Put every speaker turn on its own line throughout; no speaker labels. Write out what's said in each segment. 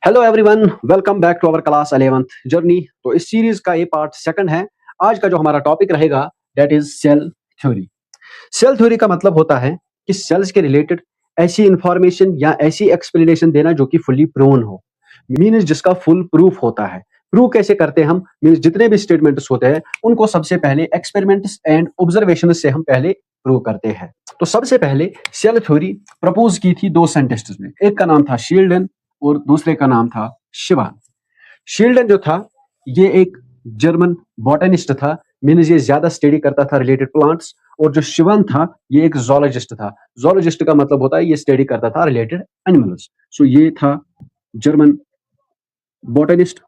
Hello everyone, welcome back to our class 11th journey. तो इस series का ये पार्ट सेकंड है। आज का जो हमारा टॉपिक रहेगा that is cell theory. Cell theory का मतलब होता है कि सेल्स के रिलेटेड ऐसी इंफॉर्मेशन या ऐसी एक्सप्लेनेशन देना जो कि फुली प्रूवन हो, मीन्स जिसका फुल प्रूफ होता है। प्रूव कैसे करते हैं हम? मीन्स जितने भी स्टेटमेंट्स होते हैं उनको सबसे पहले एक्सपेरिमेंट्स एंड ऑब्जर्वेशन से हम पहले प्रूव करते हैं। तो सबसे पहले सेल थ्योरी प्रपोज की थी दो साइंटिस्ट्स ने, एक का नाम था शील्डन और दूसरे का नाम था शिवान। शील्डन जो था ये एक जर्मन बॉटनिस्ट था, मीन्स ये ज्यादा स्टडी करता था रिलेटेड प्लांट्स। और जो शिवान था ये एक जोलॉजिस्ट था। जोलॉजिस्ट का मतलब होता है ये स्टडी करता था रिलेटेड एनिमल्स। सो ये था जर्मन बॉटनिस्ट।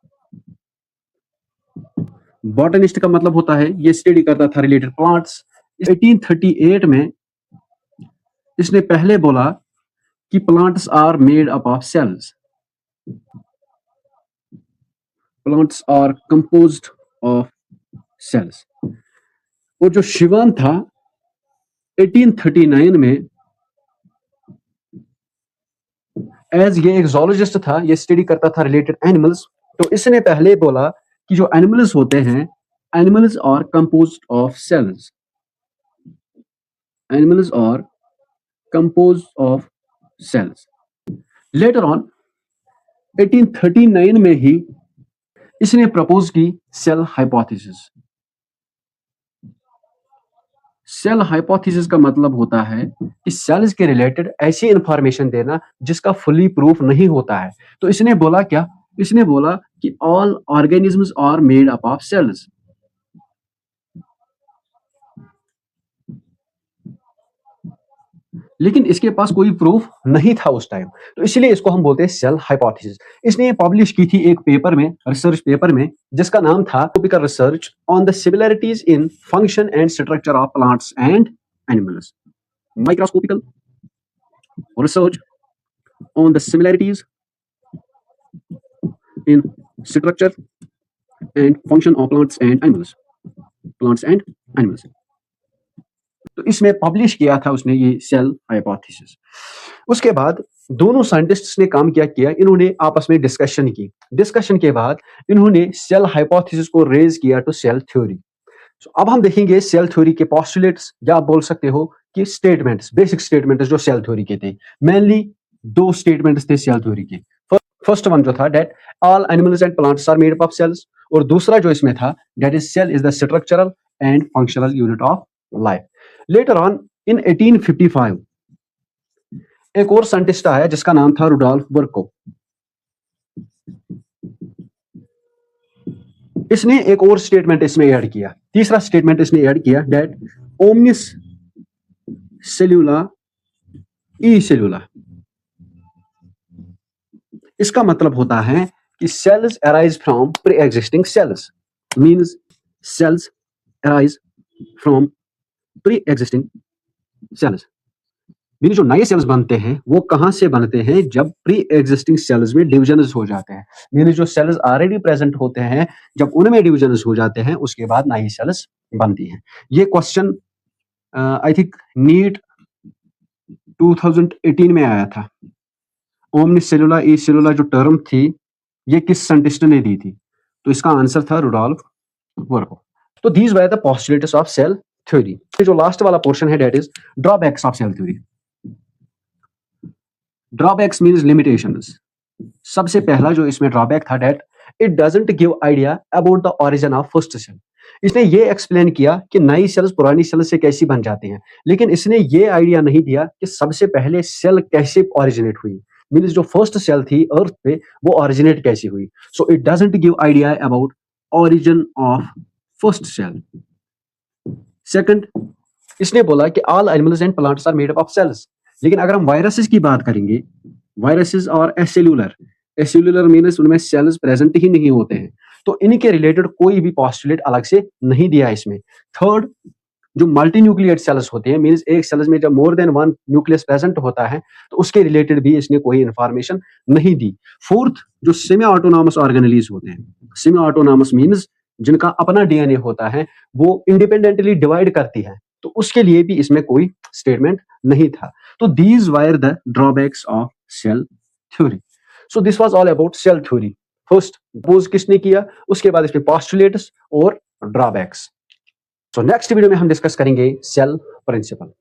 बॉटनिस्ट का मतलब होता है ये स्टडी करता था रिलेटेड प्लांट्स। 1838 में इसने पहले बोला कि plants are made up of cells, plants are composed of cells. और जो शिवान था 1839 में, एज ये एक जोलॉजिस्ट था, ये स्टडी करता था रिलेटेड एनिमल्स, तो इसने पहले बोला कि जो एनिमल्स होते हैं, animals are composed of cells, animals are composed of cells. Later on 1839 में ही इसने प्रपोज की सेल हाइपोथेसिस। सेल हाइपोथेसिस का मतलब होता है कि सेल्स के रिलेटेड ऐसी इंफॉर्मेशन देना जिसका फुली प्रूफ नहीं होता है। तो इसने बोला क्या? इसने बोला कि all organisms are made up of cells. लेकिन इसके पास कोई प्रूफ नहीं था उस टाइम, तो इसलिए इसको हम बोलते हैं सेल हाइपोथेसिस। इसने ये पब्लिश की थी एक पेपर में, रिसर्च पेपर में, जिसका नाम था topical research on the similarities in function and structure of plants and animals. Microscopical research on the similarities in structure and function of plants and animals, plants and animals। तो इसमें publish किया था उसने ये सेल हाइपोथेसिस। उसके बाद दोनों scientists ने काम क्या किया, इन्होंने आपस में डिस्कशन की। डिस्कशन के बाद इन्होंने सेल हाइपोथेसिस को रेज किया टू सेल थ्योरी। अब हम देखेंगे सेल थ्योरी के पोस्टुलेट्स, या आप बोल सकते हो कि स्टेटमेंट्स, बेसिक स्टेटमेंट्स जो सेल थ्योरी के थे। मेनली दो स्टेटमेंट्स थे सेल थ्योरी के। फर्स्ट वन जो था that all animals and plants are made up of cells, और दूसरा जो इसमें था that is cell is the structural and functional unit of life. Later on in 1855 एक और साइंटिस्ट आया जिसका नाम था रुडोल्फ बर्को। इसने एक और स्टेटमेंट इसमें ऐड किया, तीसरा स्टेटमेंट इसने ऐड किया दैट ओमनिस सेल्यूला ई सेल्यूला। इसका मतलब होता है कि cells arise from pre existing cells, means cells arise from pre existing cells. Mean जो नए सेल्स बनते हैं वो कहां से बनते हैं? जब प्री एग्जिस्टिंग सेल्स में डिविजन्स हो जाते हैं। मीन जो सेल्स ऑलरेडी प्रेजेंट होते हैं, जब उनमें डिविजन्स हो जाते हैं उसके बाद नई सेल्स बनती हैं। ये क्वेश्चन आई थिंक नीट 2018 में आया था। ओमनी सेलुला ई सेलुला जो टर्म थी ये किस साइंटिस्ट ने दी थी? तो इसका आंसर था रुडोल्फ बर्को। तो these were the postulates of cell theory. जो लास्ट वाला पोर्शन है that is drawbacks of cell theory. Drawbacks means limitations. सबसे पहला जो इसमें ड्रॉबैक था that it doesn't give idea about the origin of first cell. इसने ये एक्सप्लेन किया कि नई सेल्स पुरानी सेल से कैसी बन जाती हैं, लेकिन इसने ये आइडिया नहीं दिया कि सबसे पहले सेल कैसे ओरिजिनेट हुई। मींस जो फर्स्ट सेल थी अर्थ पे वो ओरिजिनेट कैसी हुई। So it doesn't give idea about origin of first cell. Second, इसने बोला कि all animals and plants are made up of cells. लेकिन अगर हम वायरसेस की बात करेंगे, वायरसेस और एसेल्यूलर, एसेल्यूलर मींस उनमें सेल्स प्रेजेंट ही नहीं होते हैं, तो इनके रिलेटेड कोई भी पोस्टुलेट अलग से नहीं दिया इसमें। थर्ड, जो मल्टी न्यूक्लिएट सेल्स होते हैं, मींस एक सेल्स में जब more than one nucleus present होता है तो उसके रिलेटेड भी इसने कोई इंफॉर्मेशन नहीं दी। फोर्थ, जो सेमी ऑटोनॉमस ऑर्गेनेलीज होते हैं, सेमी ऑटोनॉमस मींस जिनका अपना डीएनए होता है, वो इंडिपेंडेंटली डिवाइड करती है, तो उसके लिए भी इसमें कोई स्टेटमेंट नहीं था। तो these were the drawbacks of cell theory. So this was all about cell theory. First pose किसने किया, उसके बाद इसमें पोस्टुलेट्स और ड्रॉबैक्स। सो नेक्स्ट वीडियो में हम डिस्कस करेंगे सेल प्रिंसिपल।